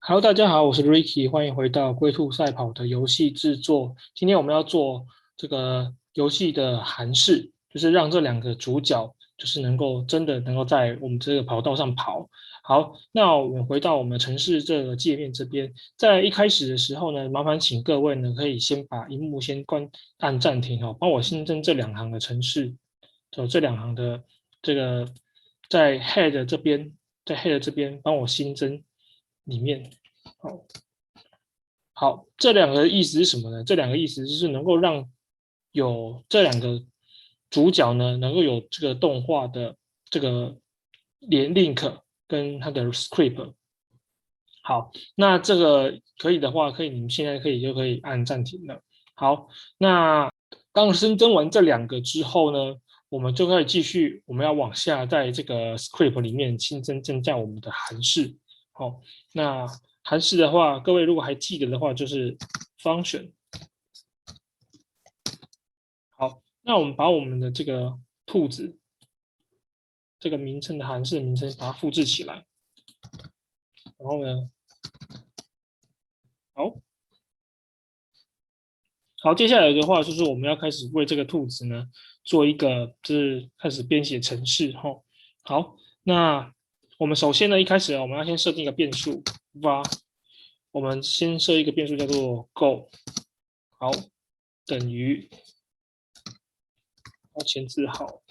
Hello，大家好，我是 Ricky，欢迎回到龟兔赛跑的游戏制作。今天我们要做这个游戏的函式，就是让这两个主角就是真的能够在我们这个跑道上跑。好，那我们回到我们城市这个界面这边，在一开始的时候呢，麻烦请各位呢可以先把荧幕先按暂停哦，帮我新增这两行的程式，这两行的这个在 Head 这边，在 Head 这边帮我新增里面。好，好，这两个意思是什么呢？这两个意思就是能够让有这两个主角呢，能够有这个动画的这个连 link 跟它的 script。好，那这个可以的话，你们现在就可以按暂停了。好，那当新增完这两个之后呢，我们就可以继续，我们要往下在这个 script 里面新增加我们的函式。好，那函式的话，各位如果还记得的话，就是 function。好，那我们把我们的这个兔子这个名称的函式名称把它复制起来，然后呢，好。好，接下来的话就是我们要开始为这个兔子呢做一个，就是开始编写程式哈。好，那我们首先呢，一开始我们要先设定一个变数 var，我们先设一个变数叫做 go，好，等于前置号。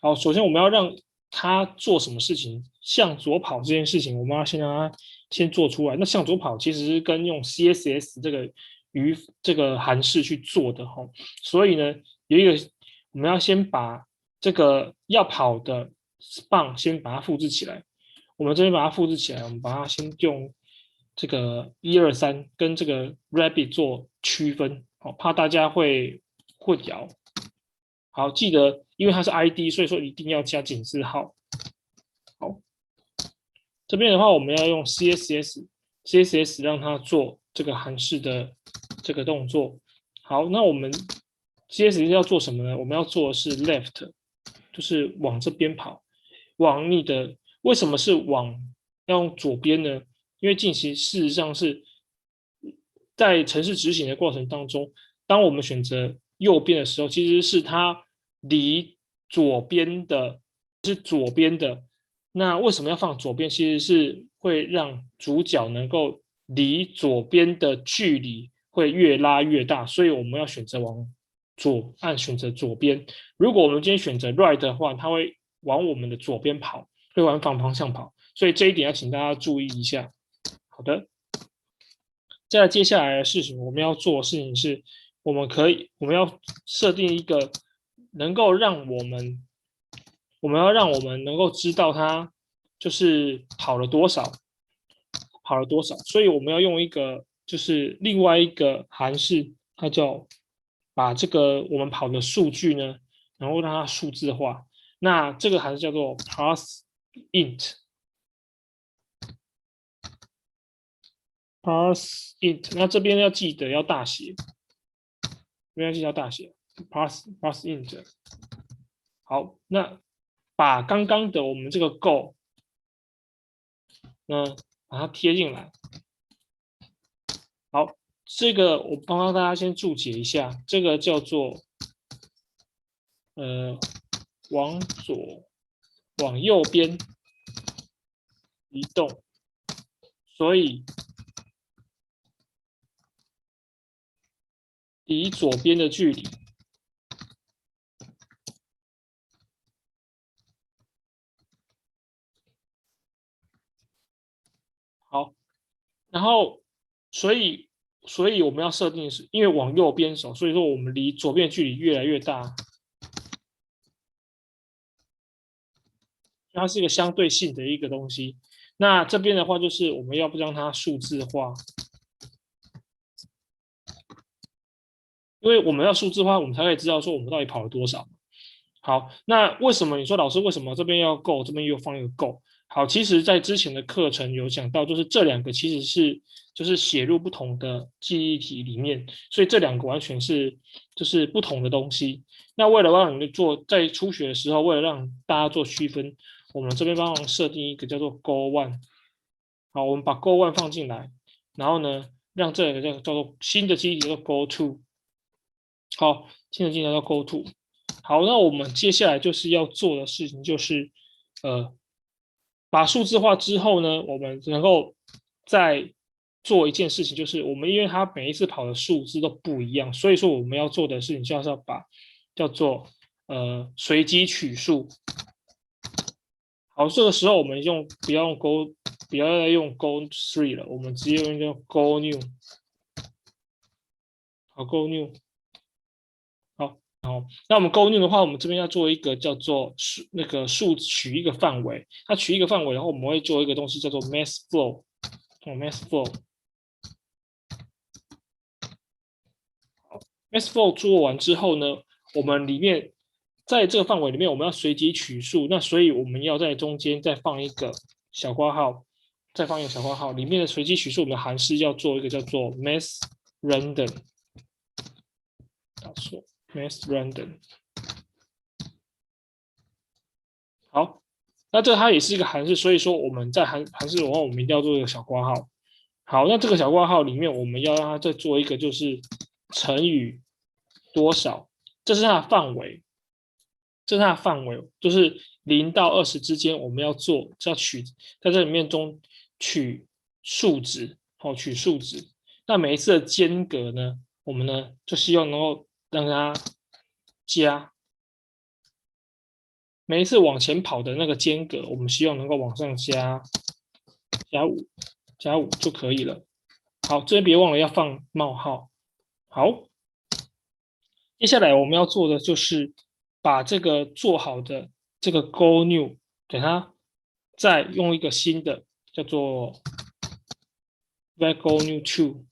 好，首先我们要让它做什么事情，向左跑这件事情，我们要先让它先做出来。那向左跑其实是跟用 CSS 这个函式去做的哈，所以呢，有一个我们要先把这个要跑的 span 先把它复制起来。我们这边把它复制起来，我们把它先用这个123跟这个 rabbit 做区分，好，怕大家会混淆。好，记得因为它是 ID，所以说一定要加井字号。好，这边的话我们要用 CSS 让它做这个函式的这个动作。好，那我们 CSS 要做什么呢？我们要做的是 left，就是往这边跑，往你的为什么是要用左边呢？因为进行事实上是在程式执行的过程当中，当我们选择右边的时候，其实是它离左边的是左边的。那为什么要放左边？其实是会让主角能够离左边的距离会越拉越大，所以我们要选择按选择左边。如果我们今天选择 right 的话，它会往我们的左边跑，会往反方向跑，所以这一点要请大家注意一下。好的。在接下来的事情，我们要做的事情是，我们要设定一个能够让我们要让我们能够知道它就是跑了多少，所以我们要用一个就是另外一个函式，它叫把这个我们跑的数据呢，然后让它数字化。那这个函数叫做 parse int。parse int，那这边要记得要大写，这边要记得要大写 parse int。好，那把刚刚的我们这个 go 呢，把它贴进来。好，这个我帮大家先注解一下，这个叫做往右边移动，所以离左边的距离。好，然后所以我们要设定的是，因为往右边走，所以说我们离左边的距离越来越大。它是一个相对性的一个东西。那这边的话，就是我们要不让它数字化，因为我们要数字化，我们才可以知道说我们到底跑了多少。好，那为什么你说老师为什么这边要 go， 这边又放一个 go？好，其实在之前的课程有讲到，就是这两个其实是就是写入不同的记忆体里面，所以这两个完全是就是不同的东西。那为了让你们做在初学的时候，为了让大家做区分，我们这边帮忙设定一个叫做 go one。好，我们把 go1 放进来，然后呢，让这个叫做新的基底叫做 go2。好，新的基底叫 go2。好，那我们接下来就是要做的事情就是，把数字化之后呢，我们能够再做一件事情，就是我们因为它每一次跑的数字都不一样，所以说我们要做的事情就是要把叫做随机取数。好，这个时候我们不要用 go， 不要再用 go3 了，我们直接用一个 go new。好，go new。好，那我们 go new 的话，我们这边要做一个叫做数取一个范围。它取一个范围，然后我们会做一个东西叫做 mass flow。mass flow。好，mass flow 做完之后呢，我们里面在这个范围里面，我们要随机取数，那所以我们要在中间再放一个小括号，再放一个小括号，里面的随机取数，我们的函式要做一个叫做 mass random。打错 mass random。好，那这它也是一个函数，所以说我们在函式的话，我们一定要做一个小括号。好，那这个小括号里面，我们要让它再做一个，就是乘以多少，这是它的范围，这是它的范围，就是0到20之间，我们要取在这里面中取数值，好，取数值。那每一次的间隔呢，我们呢就希望能够让它加。每一次往前跑的那个间隔，我们希望能够往上加5就可以了。好，这边别忘了要放冒号。好，接下来我们要做的就是把这个做好的这个 go new 给它再用一个新的叫做 let go new 2。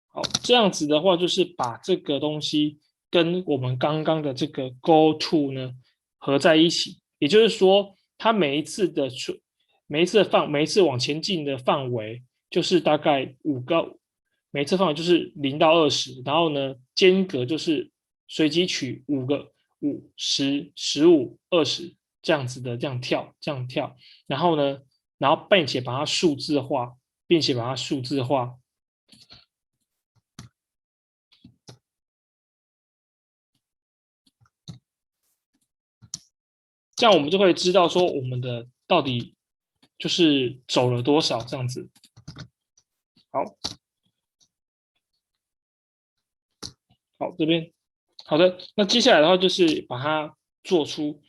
好，这样子的话就是把这个东西跟我们刚刚的这个 go to 呢合在一起，也就是说，它每一次往前进的范围就是大概每一次范围就是0到20，然后呢间隔就是随机取5、10、15、20这样子的这样跳，然后呢，并且把它数字化，这样我们就会知道说我们的到底就是走了多少这样子。好，好，这边好的，那接下来的话就是把它做出，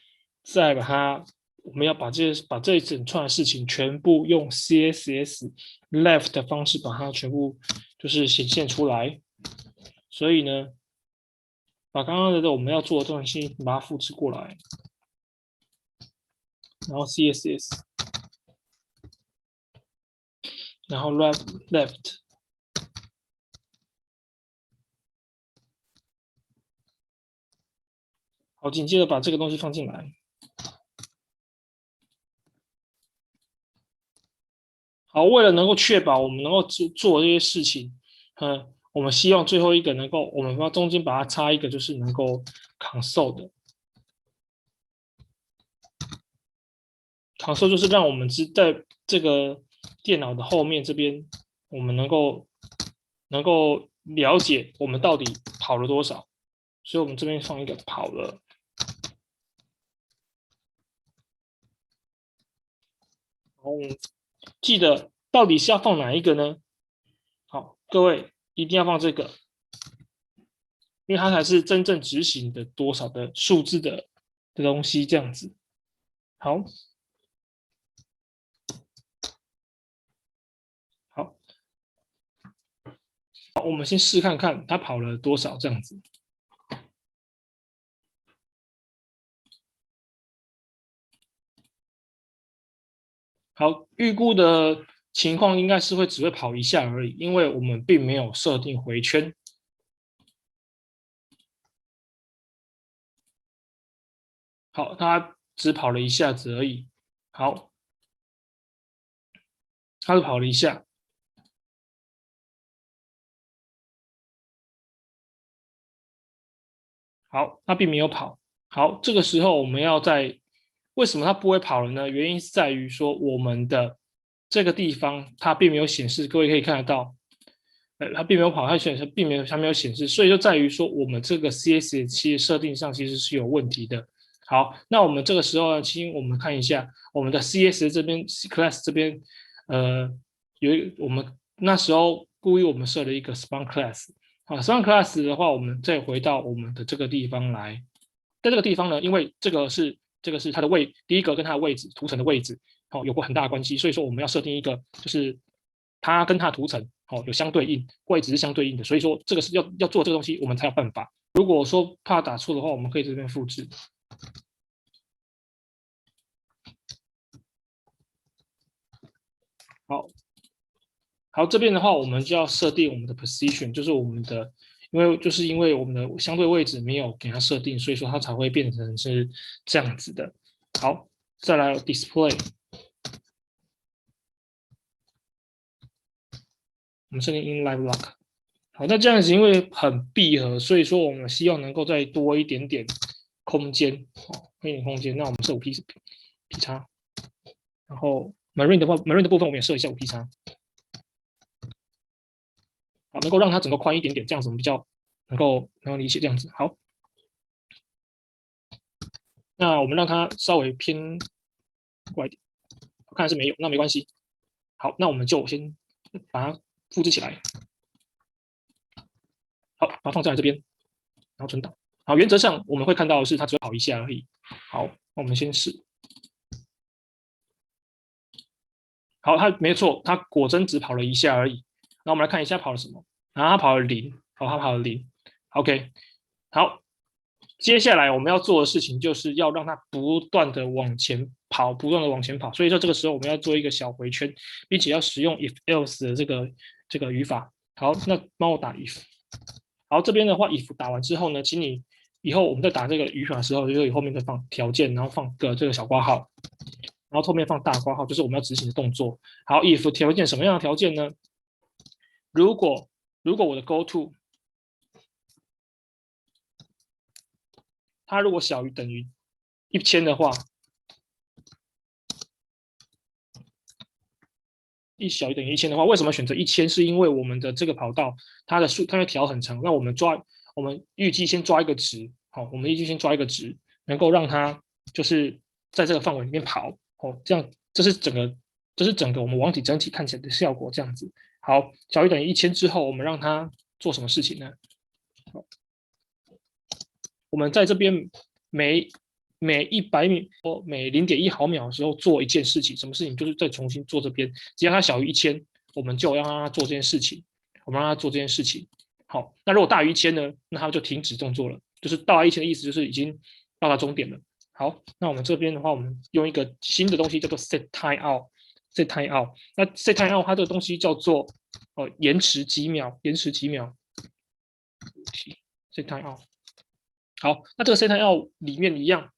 我们要把这一整串的事情全部用 CSS left 的方式把它全部就是显现出来。所以呢，把刚刚的我们要做的东西把它复制过来，然后 CSS， 然后 left。好，紧接着把这个东西放进来。好，为了能够确保我们能够做这些事情，我们希望最后一个我们要中间把它插一个，就是能够 console 的。console 就是让我们在这个电脑的后面这边，我们能够了解我们到底跑了多少。所以我们这边放一个跑了。然后记得到底是要放哪一个呢？好，各位一定要放这个，因为它才是真正执行的多少的数字的东西，这样子。好，好，我们先试看看它跑了多少，这样子。好，预估的情况应该是只会跑一下而已，因为我们并没有设定回圈。好，它只跑了一下子而已。好，它是跑了一下。好，它并没有跑。好，这个时候我们要再为什么它不会跑了呢？原因是在于说我们的这个地方它并没有显示，各位可以看得到，它并没有跑，它并没有显示，所以就在于说我们这个 CSS 其实设定上其实是有问题的。好，那我们这个时候呢，请我们看一下我们的 CSS 这边 class 这边，我们那时候故意我们设了一个 spawn class。好，spawn class 的话，我们再回到我们的这个地方来，在这个地方呢，因为这个是它的第一个跟它的位置图层的位置，有过很大的关系，所以说我们要设定一个就是它跟它的图层有相对应，位置是相对应的，所以说这个是要做这个东西，我们才有办法。如果说怕打错的话，我们可以这边复制。好，这边的话，我们就要设定我们的 position，就是我们的，因为我们的相对位置没有给它设定，所以说它才会变成是这样子的。好，再来 display， 我们设定 inline block。好，那这样子因为很闭合，所以说我们希望能够再多一点点空间，多一点空间。那我们设5 p 叉，然后 marine 的部分我们也设一下5 p 叉。好，能够让它整个宽一点点，这样子我们比较能够理解这样子。好，那我们让它稍微偏过来一点，看来是没有，那没关系。好，那我们就先把它复制起来。好，把它放在这边，然后存档。好，原则上我们会看到的是它只会跑一下而已。好，那我们先试。好，它没错，它果真只跑了一下而已。那我们来看一下跑了什么。然后它跑了0，好，它跑了0。OK， 好，接下来我们要做的事情就是要让它不断的往前跑，不断的往前跑。所以说这个时候我们要做一个小回圈，并且要使用 if else 的这个语法。好，那帮我打 if。好，这边的话 if 打完之后呢，请你以后我们在打这个语法的时候，就后面再放条件，然后放个这个小括号，然后后面放大括号，就是我们要执行的动作。好 if 条件什么样的条件呢？如果我的 go to 它如果小于等于1000的话，小于等于1000的话，为什么选择1000？是因为我们的这个跑道它会调很长，那我们预计先抓一个值，好，我们预计先抓一个值，能够让它就是在这个范围里面跑，这样这是整个我们网体整体看起来的效果，这样子。好，小于等于1000之后，我们让它做什么事情呢？我们在这边每100米或每0.1毫秒的时候做一件事情，什么事情？就是再重新做这边，只要它小于1000，我们就让它做这件事情。我们让它做这件事情。好，那如果大于1000呢？那它就停止动作了。就是到达1000的意思就是已经到达终点了。好，那我们这边的话，我们用一个新的东西叫做 set timeout。set timeout， 那 set timeout 它这个东西叫做延迟几秒。set timeout。好，那这个 set timeout 里面一样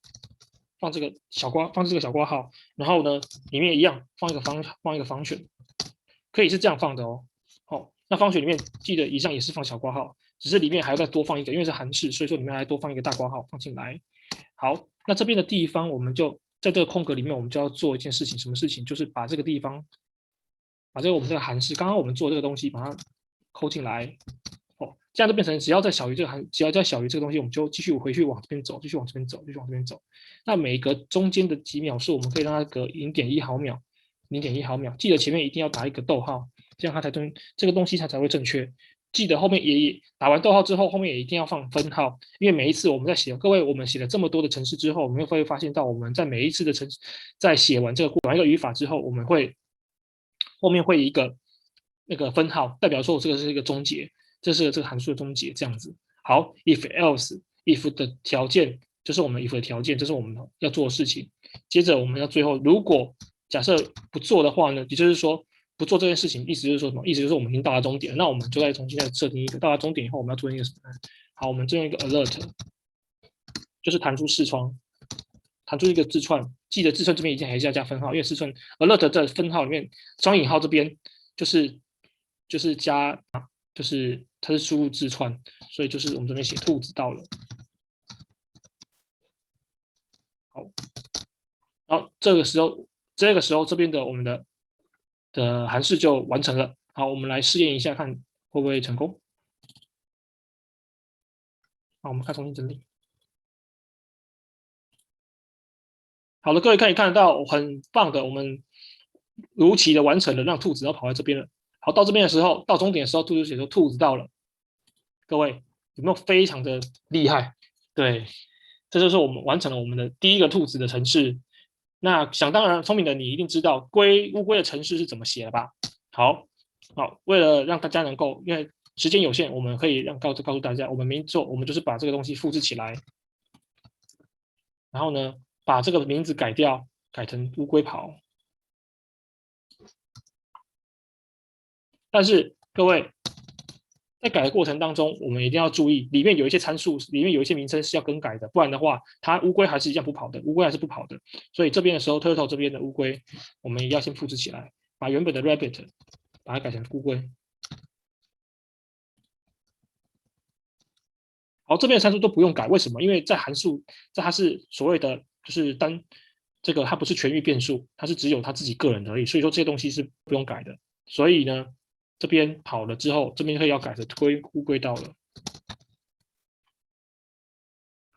放这个小括号，然后呢，里面一样放一个方选，可以是这样放的哦。好，那方选里面记得一样也是放小括号，只是里面还要再多放一个，因为是函式，所以说里面还多放一个大括号放进来。好，那这边的地方我们就在这个空格里面，我们就要做一件事情，什么事情？就是把这个地方，把我们这个函式，刚刚我们做这个东西，把它抠进来。这样就变成只要在小于这个东西，我们就继续回去往这边走，继续往这边走，继续往这边走。那每隔中间的几秒数，我们可以让它隔0.1毫秒，0.1毫秒。记得前面一定要打一个逗号，这样它这个东西它才会正确。记得后面也打完逗号之后，后面也一定要放分号，因为每一次我们在写，各位我们写了这么多的程式之后，我们会发现到我们在每一次的在写完这个一个语法之后，我们会后面会一个那个分号，代表说这个是一个终结。这是这个函数的终结，这样子。好 ，if else，if 的条件就是我们 if 的条件，这是我们要做的事情。接着我们要最后，如果假设不做的话呢，也就是说不做这件事情，意思就是说什么？意思就是我们已经到达终点，那我们就再重新再设定一个到达终点以后，我们要做一个什么呢？好，我们这样一个 alert， 就是弹出视窗，弹出一个字串，记得字串这边一定还是要加分号，因为字串 alert 的分号里面双引号这边就是加。就是它是输入字串，所以就是我们这边写兔子到了。好，好，这个时候这边的我们的函式就完成了。好，我们来试验一下，看会不会成功。好，我们看重新整理。好了，各位可以看得到，很棒的，我们如期的完成了，让兔子要跑在这边了。好，到这边的时候，到终点的时候，兔子写说兔子到了。各位有没有非常的厉害？对，这就是我们完成了我们的第一个兔子的程式。那想当然，聪明的你一定知道乌龟的程式是怎么写的吧？好，好，为了让大家能够，因为时间有限，我们可以告诉大家，我们没做，我们就是把这个东西复制起来，然后呢，把这个名字改掉，改成乌龟跑。但是各位在改的过程当中，我们一定要注意，里面有一些参数，里面有一些名称是要更改的，不然的话，它乌龟还是一样不跑的，乌龟还是不跑的。所以这边的时候，turtle 这边的乌龟，我们也要先复制起来，把原本的 rabbit 把它改成乌龟。好，这边的参数都不用改，为什么？因为在函数，在它是所谓的就是这个它不是全域变数，它是只有它自己个人而已，所以说这些东西是不用改的。所以呢，这边跑了之后，这边会要改成乌龟到了。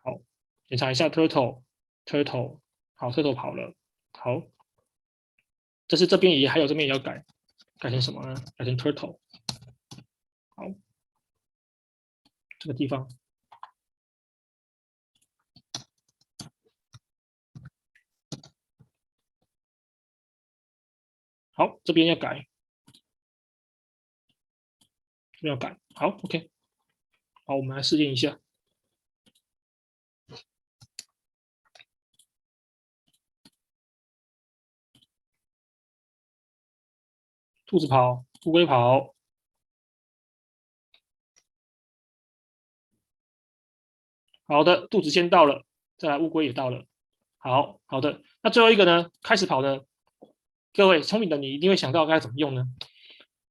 好，检查一下 turtle，好，turtle 跑了，好，这是这边也还有这边也要改，改成什么呢？改成 turtle，好，这个地方，好，这边要改，这边要改，好，OK，好，我们来试验一下。兔子跑，乌龟跑，好的，兔子先到了，再来乌龟也到了，好的。那最后一个呢？开始跑呢？各位聪明的你一定会想到该怎么用呢？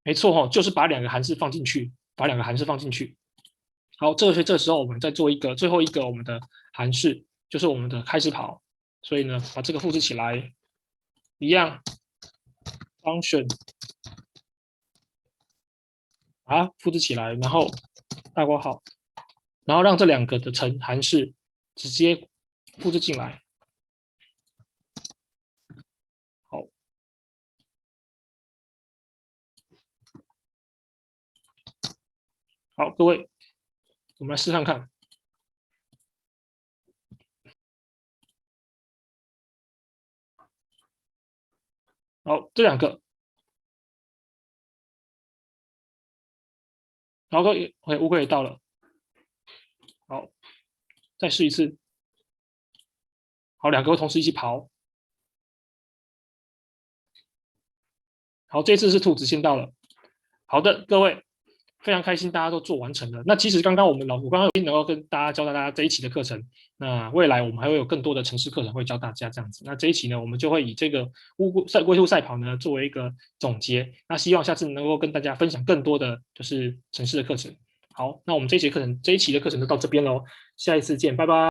没错哦，就是把两个函式放进去，把两个函式放进去。好，这时候我们再做最后一个我们的函式，就是我们的开始跑。所以呢，把这个复制起来，一样 function 把它复制起来，然后大括号，然后让这两个的函式直接复制进来。好，好，各位，我们来试看看。好，这两个，然后乌龟也到了。好，再试一次。好，两个同时一起跑。好，这次是兔子先到了。好的，各位，非常开心，大家都做完成了。那其实刚刚我刚刚能够跟大家教大家这一期的课程，那未来我们还会有更多的城市课程会教大家这样子。那这一期呢，我们就会以这个龟兔赛跑呢作为一个总结。那希望下次能够跟大家分享更多的就是城市的课程。好，那我们这一期的课程就到这边喽，下一次见，拜拜。